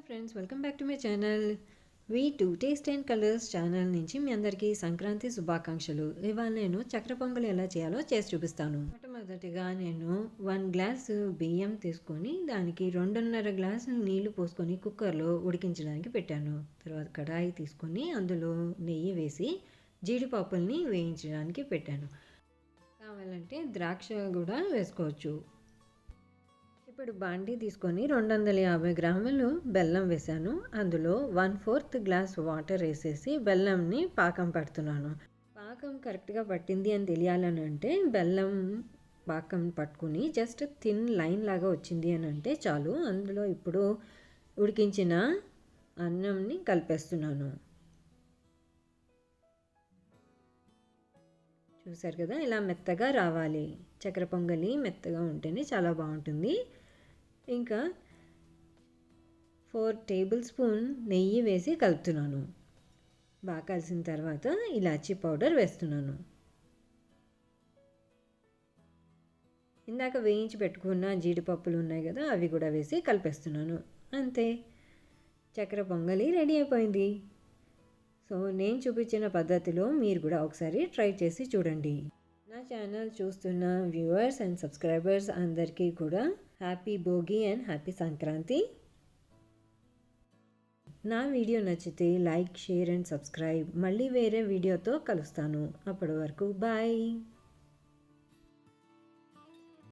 Hello friends, welcome back to my channel. V two taste and colours channel నుంచి మీ అందరికీ సంక్రాంతి శుభాకాంక్షలు. ఇవాళ నేను చక్ర పొంగలి ఎలా చేయాలో చేసి చూపిస్తాను. మొట్టమొదటిగా నేను 1 గ్లాసు బియ్యం తీసుకొని దానికి 2.5 గ్లాసులు నీళ్లు పోసుకొని కుక్కర్లో ఉడికించడానికి పెట్టాను. తర్వాత కడాయి తీసుకొని అందులో నెయ్యి వేసి జీడిపప్పుల్ని వేయించడానికి పెట్టాను. కావాలంటే ద్రాక్ష కూడా వేసుకోవచ్చు. ఇప్పుడు బాండీ తీసుకొని 250 గ్రాములు బెల్లం వేసాను. అందులో 1/4 గ్లాస్ వాటర్ వేసేసి బెల్లంని పాకం పడుతున్నాను. పాకం కరెక్ట్గా పట్టింది అని తెలియాలని అంటే బెల్లం పాకం పట్టుకుని జస్ట్ థిన్ లైన్ లాగా వచ్చింది అని అంటే చాలు. అందులో ఇప్పుడు ఉడికించిన అన్నంని కలిపేస్తున్నాను. చూసారు కదా, ఇలా మెత్తగా రావాలి. చక్కెర పొంగలి మెత్తగా ఉంటేనే చాలా బాగుంటుంది. ఇంకా 4 టేబుల్ స్పూన్ నెయ్యి వేసి కలుపుతున్నాను. బాగా కలిసిన తర్వాత ఇలాచీ పౌడర్ వేస్తున్నాను. ఇందాక వేయించి పెట్టుకున్న జీడిపప్పులు ఉన్నాయి కదా, అవి కూడా వేసి కలిపేస్తున్నాను. అంతే, చక్కెర పొంగలి రెడీ అయిపోయింది. సో నేను చూపించిన పద్ధతిలో మీరు కూడా ఒకసారి ట్రై చేసి చూడండి. నా ఛానల్ చూస్తున్న వ్యూవర్స్ అండ్ సబ్స్క్రైబర్స్ అందరికీ కూడా happy Bhogi and happy Sankranti. నా వీడియో నచ్చితే లైక్, షేర్ అండ్ సబ్స్క్రైబ్. మళ్ళీ వేరే వీడియోతో కలుస్తాను. అప్పటి వరకు బాయ్.